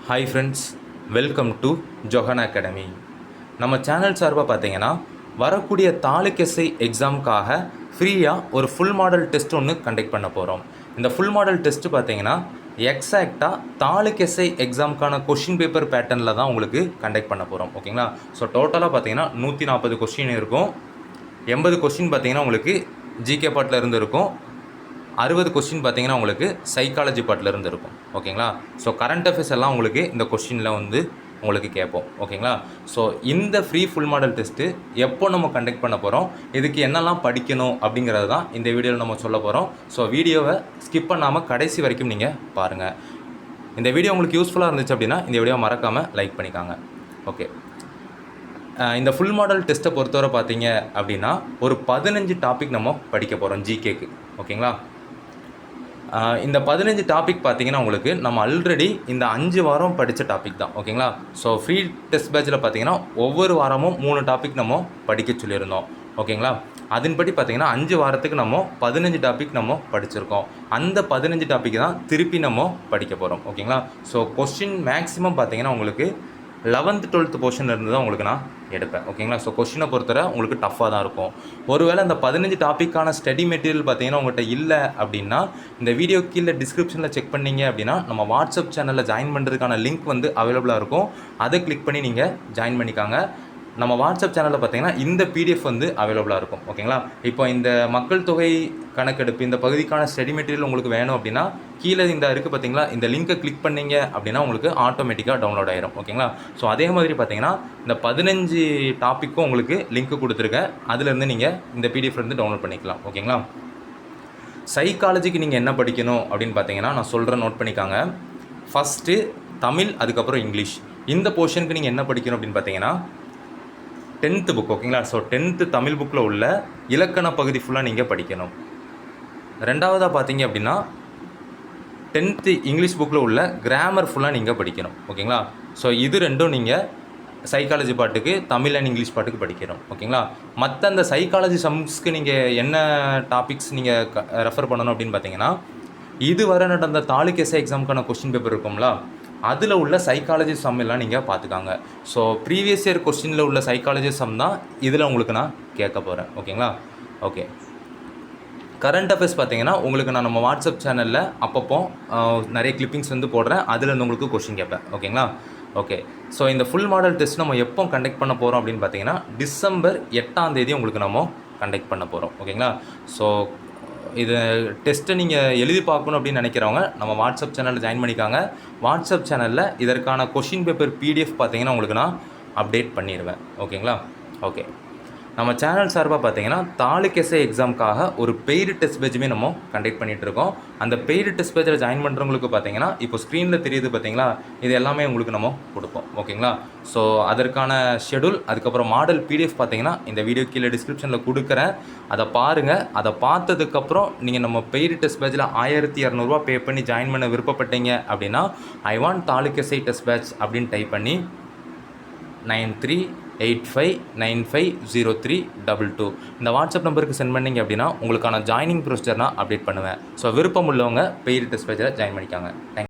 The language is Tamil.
Hi friends, welcome to Johan academy. நம்ம சேனல் சார்பாக பார்த்தீங்கன்னா வரக்கூடிய தாலுக் எஸ்ஐ எக்ஸாமுக்காக ஃப்ரீயாக ஒரு ஃபுல் மாடல் டெஸ்ட் ஒன்று கண்டக்ட் பண்ண போகிறோம். இந்த ஃபுல் மாடல் டெஸ்ட்டு பார்த்தீங்கன்னா எக்ஸாக்டாக தாலுக் எஸ்ஐ எக்ஸாமுக்கான கொஷின் பேப்பர் பேட்டர்னில் தான் உங்களுக்கு கண்டக்ட் பண்ண போகிறோம். ஓகேங்களா? ஸோ டோட்டலாக பார்த்தீங்கன்னா 140 கொஷின் இருக்கும். 80 கொஷின் பார்த்தீங்கன்னா உங்களுக்கு ஜிகே பார்ட்டில் இருந்து இருக்கும். 60 கொஸ்டின் பார்த்தீங்கன்னா உங்களுக்கு சைக்காலஜி பார்ட்டில் இருந்து இருக்கும். ஓகேங்களா? ஸோ கரண்ட் அஃபேர்ஸ் எல்லாம் உங்களுக்கு இந்த கொஸ்டினில் உங்களுக்கு கேட்போம். ஓகேங்களா? ஸோ இந்த ஃப்ரீ ஃபுல் மாடல் டெஸ்ட்டு எப்போ நம்ம கண்டக்ட் பண்ண போகிறோம், இதுக்கு என்னெல்லாம் படிக்கணும் அப்படிங்கிறது தான் இந்த வீடியோவில் நம்ம சொல்ல போகிறோம். ஸோ வீடியோவை ஸ்கிப் பண்ணாமல் கடைசி வரைக்கும் நீங்கள் பாருங்கள். இந்த வீடியோ உங்களுக்கு யூஸ்ஃபுல்லாக இருந்துச்சு அப்படின்னா இந்த வீடியோவை மறக்காமல் லைக் பண்ணிக்காங்க. ஓகே, இந்த ஃபுல் மாடல் டெஸ்ட்டை பொறுத்தவரை பார்த்தீங்க அப்படின்னா ஒரு 15 டாபிக் நம்ம படிக்க போகிறோம் ஜிகேக்கு. ஓகேங்களா? இந்த 15 டாபிக் பார்த்தீங்கன்னா உங்களுக்கு நம்ம ஆல்ரெடி இந்த 5 வாரம் படித்த டாபிக் தான். ஓகேங்களா? ஸோ ஃப்ரீ டெஸ்ட் பேட்சில் பார்த்தீங்கன்னா ஒவ்வொரு வாரமும் 3 டாபிக் நம்ம படிக்க சொல்லியிருந்தோம். ஓகேங்களா? அதன்படி பார்த்தீங்கன்னா 5 வாரத்துக்கு நம்ம 15 டாபிக் நம்ம படிச்சிருக்கோம். அந்த 15 டாபிக் தான் திருப்பி நம்ம படிக்க போகிறோம். ஓகேங்களா? ஸோ கொஸ்டின் மேக்ஸிமம் பார்த்தீங்கன்னா உங்களுக்கு 11th 12th போர்ஷன் இருந்து தான் உங்களுக்கு நான் எடுப்பேன். ஓகேங்களா? ஸோ கொஸ்டினை பொறுத்தவரை உங்களுக்கு டஃப்பாக தான் இருக்கும். ஒருவேளை அந்த 15 டாப்பிக்கான ஸ்டடி மெட்டீரியல் பார்த்தீங்கன்னா உங்கள்கிட்ட இல்லை அப்படின்னா இந்த வீடியோ கீழே டிஸ்கிரிப்ஷனில் செக் பண்ணிங்க அப்படின்னா நம்ம வாட்ஸ்அப் சேனலில் ஜாயின் பண்ணுறதுக்கான லிங்க் அவைலபிளாக இருக்கும். அதை கிளிக் பண்ணி நீங்கள் ஜாயின் பண்ணிக்காங்க. நம்ம வாட்ஸ்அப் சேனலில் பார்த்தீங்கன்னா இந்த பிடிஎஃப் அவைலபிளாக இருக்கும். ஓகேங்களா? இப்போ இந்த மக்கள் தொகை கணக்கெடுப்பு இந்த பகுதிக்கான ஸ்டடி மெட்டீரியல் உங்களுக்கு வேணும் அப்படின்னா கீழே இந்த இருக்குது பார்த்தீங்களா, இந்த லிங்கை கிளிக் பண்ணிங்க அப்படின்னா உங்களுக்கு ஆட்டோமேட்டிக்காக டவுன்லோட் ஆயிரும். ஓகேங்களா? ஸோ அதே மாதிரி பார்த்தீங்கன்னா இந்த 15 டாப்பிக்கும் உங்களுக்கு லிங்க் கொடுத்துருக்கேன். அதுலேருந்து நீங்கள் இந்த பிடிஎஃப் டவுன்லோட் பண்ணிக்கலாம். ஓகேங்களா? சைக்காலஜிக்கு நீங்கள் என்ன படிக்கணும் அப்படின்னு பார்த்தீங்கன்னா நான் சொல்கிறேன், நோட் பண்ணிக்காங்க. ஃபஸ்ட்டு தமிழ், அதுக்கப்புறம் இங்கிலீஷ். இந்த போர்ஷனுக்கு நீங்கள் என்ன படிக்கணும் அப்படின்னு பார்த்தீங்கன்னா 10th புக். ஓகேங்களா? ஸோ 10th தமிழ் புக்கில் உள்ள இலக்கண பகுதி ஃபுல்லாக நீங்கள் படிக்கணும். ரெண்டாவதாக பார்த்தீங்க அப்படின்னா 10th இங்கிலீஷ் புக்கில் உள்ள கிராமர் ஃபுல்லாக நீங்கள் படிக்கணும். ஓகேங்களா? ஸோ இது ரெண்டும் நீங்கள் சைக்காலஜி பாட்டுக்கு தமிழ் அண்ட் இங்கிலீஷ் பாட்டுக்கு படிக்கணும். ஓகேங்களா? மற்ற அந்த சைக்காலஜி சம்ஸ்க்கு நீங்கள் என்ன டாபிக்ஸ் நீங்கள் ரெஃபர் பண்ணணும் அப்படின்னு பார்த்தீங்கன்னா இதுவரை நடந்த தாலுக் எஸ்ஐ எக்ஸாமுக்கான கொஸ்டின் பேப்பர் இருக்கும்ல, அதில் உள்ள சைக்காலஜி சம் எல்லாம் நீங்கள் பார்த்துக்காங்க. ஸோ ப்ரீவியஸ் இயர் கொஸ்டினில் உள்ள சைக்காலஜி சம் தான் இதில் உங்களுக்கு நான் கேட்க போகிறேன். ஓகேங்களா? ஓகே, கரண்ட் அஃபேர்ஸ் பார்த்தீங்கன்னா உங்களுக்கு நான் நம்ம வாட்ஸ்அப் சேனலில் அப்பப்போ நிறைய கிளிப்பிங்ஸ் போடுறேன். அதில் உங்களுக்கு கொஸ்டின் கேட்பேன். ஓகேங்களா? ஓகே, ஸோ இந்த ஃபுல் மாடல் டெஸ்ட் நம்ம எப்போ கண்டக்ட் பண்ண போகிறோம் அப்படின்னு பார்த்தீங்கன்னா December 8 உங்களுக்கு நம்ம கண்டக்ட் பண்ண போகிறோம். ஓகேங்களா? ஸோ இது டெஸ்ட்டை நீங்கள் எழுதி பார்க்கணும் அப்படின்னு நினைக்கிறவங்க நம்ம வாட்ஸ்அப் சேனலில் ஜாயின் பண்ணிக்காங்க. வாட்ஸ்அப் சேனலில் இதற்கான கொஷின் பேப்பர் பிடிஎஃப் பார்த்தீங்கன்னா உங்களுக்கு நான் அப்டேட் பண்ணிடுவேன். ஓகேங்களா? ஓகே, நம்ம சேனல் சார்பாக பார்த்தீங்கன்னா தாலுக் எஸ்ஐ எக்ஸாமுக்காக ஒரு பெய்டு டெஸ்ட் பேஜுமே நம்ம கண்டக்ட் பண்ணிகிட்ருக்கோம். அந்த பெய்டு டெஸ்ட் பேஜில் ஜாயின் பண்ணுறவங்களுக்கு பார்த்தீங்கன்னா இப்போ ஸ்க்ரீனில் தெரியுது பார்த்தீங்களா, இது எல்லாமே உங்களுக்கு நம்ம கொடுப்போம். ஓகேங்களா? ஸோ அதற்கான ஷெடியூல், அதுக்கப்புறம் மாடல் பிடிஎஃப் பார்த்தீங்கன்னா இந்த வீடியோ கீழே டிஸ்கிரிப்ஷனில் கொடுக்குறேன். அதை பாருங்கள். அதை பார்த்ததுக்கப்புறம் நீங்கள் நம்ம பெய்டு டெஸ்ட் பேஜில் 1200 பே பண்ணி ஜாயின் பண்ண விருப்பப்பட்டீங்க அப்படின்னா I want taluk SI test batch அப்படின்னு டைப் பண்ணி 9385950322 இந்த வாட்ஸ்அப் நம்பருக்கு சென்ட் பண்ணிங்க அப்படின்னா உங்களுக்கான ஜாயினிங் ப்ரொசீஜர் நான் அப்டேட் பண்ணுவேன். ஸோ விருப்பம் உள்ளவங்க பெய்டு டெஸ்ட் பேஜில் ஜாயின் பண்ணிக்காங்க. தேங்க்யூ.